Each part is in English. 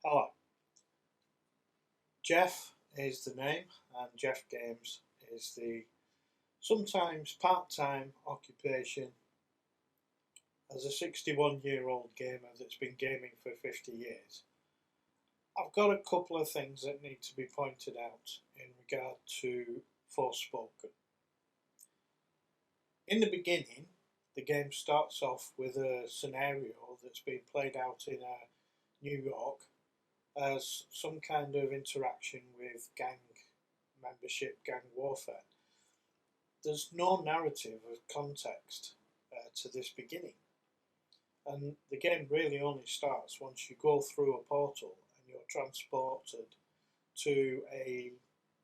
Hello, Jeff is the name, and Jeff Games is the sometimes part time occupation as a 61-year-old gamer that's been gaming for 50 years. I've got a couple of things that need to be pointed out in regard to ForSpoken. In the beginning, the game starts off with a scenario that's being played out in New York as some kind of interaction with gang membership, gang warfare. There's no narrative of context to this beginning, and the game really only starts once you go through a portal and you're transported to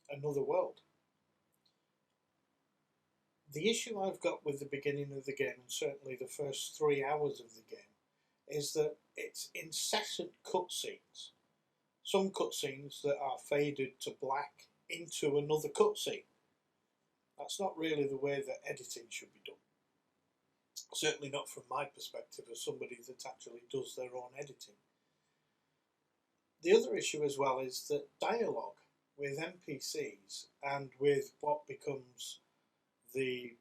another world. The issue I've got with the beginning of the game, and certainly the first 3 hours of the game, is that it's incessant cutscenes. Some cutscenes that are faded to black into another cutscene. That's not really the way that editing should be done. Certainly not from my perspective as somebody that actually does their own editing. The other issue as well is that dialogue with NPCs and with what becomes the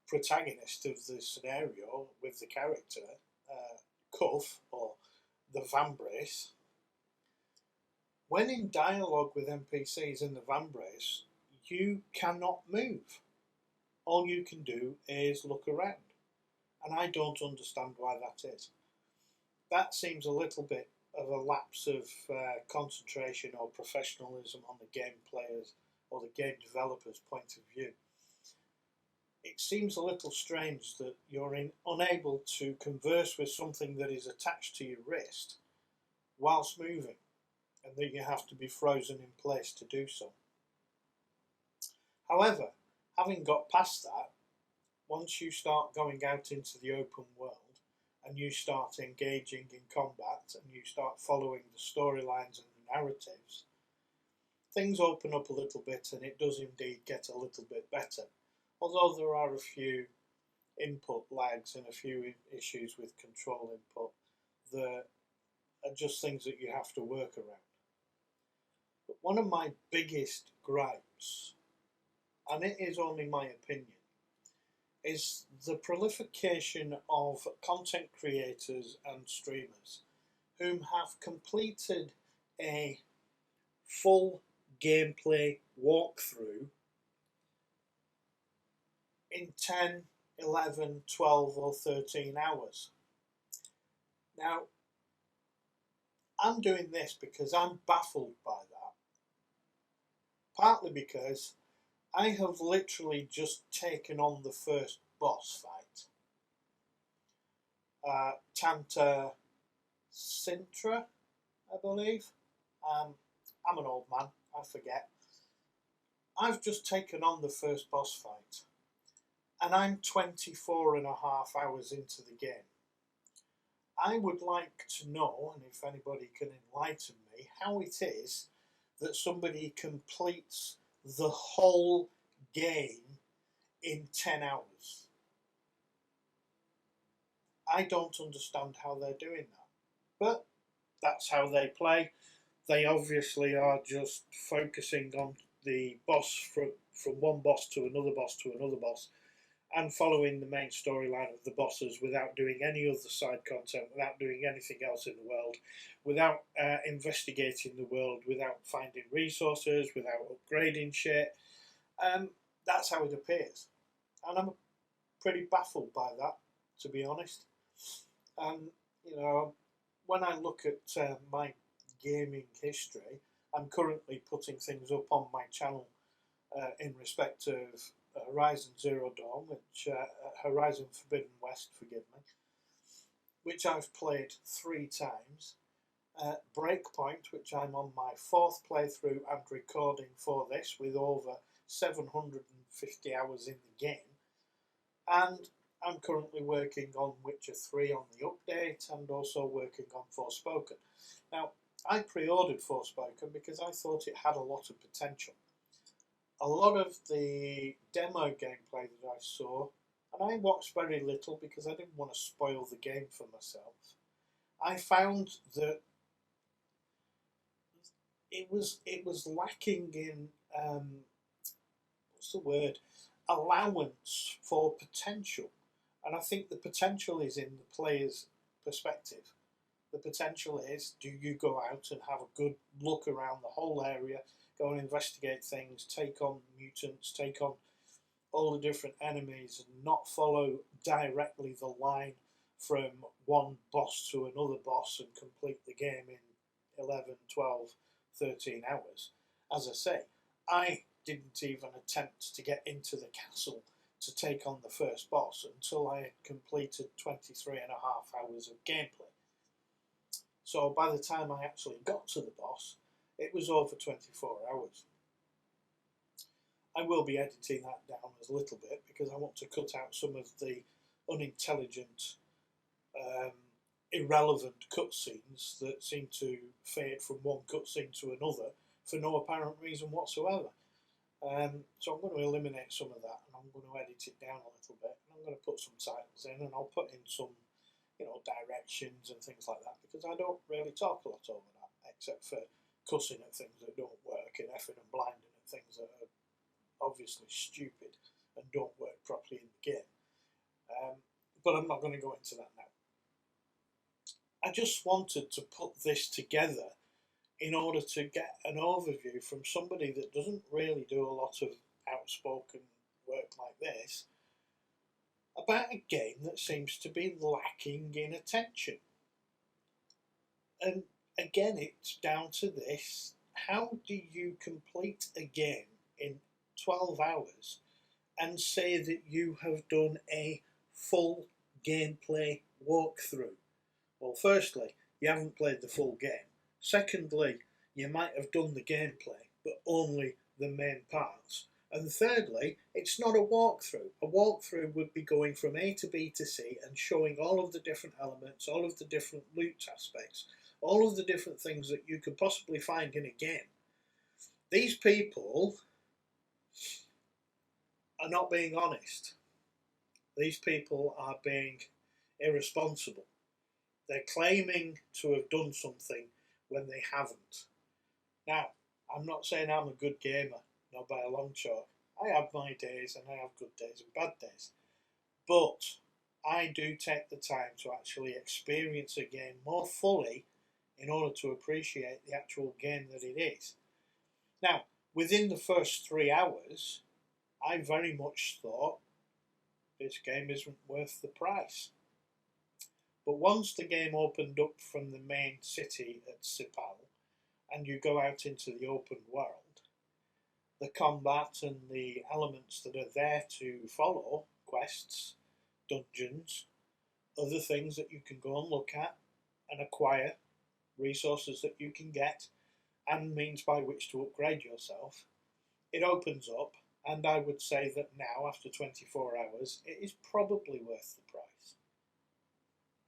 protagonist of the scenario with the character, Cuff, or the Vambrace. When in dialogue with NPCs in the Vambrace, you cannot move. All you can do is look around. And I don't understand why that is. That seems a little bit of a lapse of concentration or professionalism on the game players or the game developers' point of view. It seems a little strange that you're unable to converse with something that is attached to your wrist whilst moving, and that you have to be frozen in place to do so. However, having got past that, once you start going out into the open world and you start engaging in combat and you start following the storylines and the narratives, things open up a little bit and it does indeed get a little bit better. Although there are a few input lags and a few issues with control input that are just things that you have to work around. But one of my biggest gripes, and it is only my opinion, is the proliferation of content creators and streamers whom have completed a full gameplay walkthrough in 10, 11, 12 or 13 hours. Now, I'm doing this because I'm baffled by that. Partly because I have literally just taken on the first boss fight. Tanta Sintra, I believe. I'm an old man, I forget. I've just taken on the first boss fight, and I'm 24 and a half hours into the game. I would like to know, and if anybody can enlighten me, how it is that somebody completes the whole game in 10 hours. I don't understand how they're doing that. But that's how they play. They obviously are just focusing on the boss from one boss to another boss to another boss, and following the main storyline of the bosses without doing any other side content, without doing anything else in the world, without investigating the world, without finding resources, without upgrading shit. That's how it appears. And I'm pretty baffled by that, to be honest. And, when I look at my gaming history, I'm currently putting things up on my channel in respect of Horizon Zero Dawn, which Horizon Forbidden West, forgive me, which I've played 3 times. Breakpoint, which I'm on my 4th playthrough and recording for this with over 750 hours in the game. And I'm currently working on Witcher 3 on the update and also working on ForSpoken. Now, I pre-ordered ForSpoken because I thought it had a lot of potential. A lot of the demo gameplay that I saw, and I watched very little because I didn't want to spoil the game for myself, I found that it was lacking in what's the word, allowance for potential, and I think the potential is in the player's perspective. The potential is, do you go out and have a good look around the whole area, go and investigate things, take on mutants, take on all the different enemies, and not follow directly the line from one boss to another boss and complete the game in 11, 12, 13 hours. As I say, I didn't even attempt to get into the castle to take on the first boss until I had completed 23 and a half hours of gameplay. So by the time I actually got to the boss, it was over 24 hours. I will be editing that down a little bit because I want to cut out some of the unintelligent, irrelevant cutscenes that seem to fade from one cutscene to another for no apparent reason whatsoever. So I'm going to eliminate some of that, and I'm going to edit it down a little bit, and I'm going to put some titles in, and I'll put in some, directions and things like that, because I don't really talk a lot over that, except for cussing at things that don't work and effing and blinding at things that are obviously stupid and don't work properly in the game. But I'm not going to go into that now. I just wanted to put this together in order to get an overview from somebody that doesn't really do a lot of outspoken work like this about a game that seems to be lacking in attention. And again, it's down to this: how do you complete a game in 12 hours and say that you have done a full gameplay walkthrough? Well, firstly, you haven't played the full game. Secondly, you might have done the gameplay, but only the main parts. And thirdly, it's not a walkthrough. A walkthrough would be going from A to B to C and showing all of the different elements, all of the different loot aspects, all of the different things that you could possibly find in a game. These people are not being honest. These people are being irresponsible. They're claiming to have done something when they haven't. Now, I'm not saying I'm a good gamer, not by a long shot. I have my days and I have good days and bad days. But I do take the time to actually experience a game more fully in order to appreciate the actual game that it is. Now, within the first 3 hours, I very much thought this game isn't worth the price. But once the game opened up from the main city at Sipal and you go out into the open world, the combat and the elements that are there to follow, quests, dungeons, other things that you can go and look at and acquire, resources that you can get, and means by which to upgrade yourself, it opens up, and I would say that now, after 24 hours, it is probably worth the price.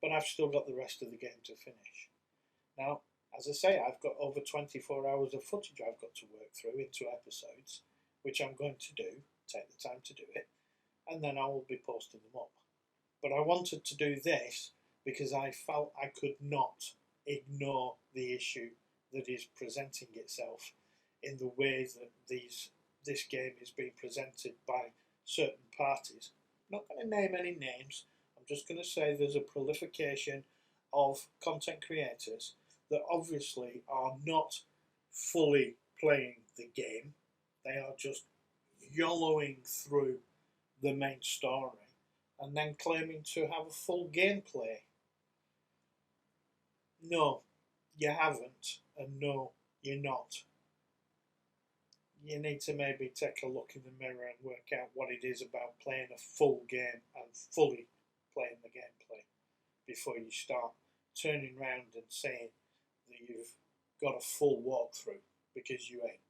But I've still got the rest of the game to finish. Now, as I say, I've got over 24 hours of footage I've got to work through into episodes, which I'm going to do, take the time to do it, and then I will be posting them up. But I wanted to do this because I felt I could not ignore the issue that is presenting itself in the way that this game is being presented by certain parties. I'm not going to name any names. I'm just going to say there's a proliferation of content creators that obviously are not fully playing the game. They are just YOLOing through the main story and then claiming to have a full gameplay. No, you haven't, and no, you're not. You need to maybe take a look in the mirror and work out what it is about playing a full game and fully playing the gameplay before you start turning around and saying that you've got a full walkthrough, because you ain't.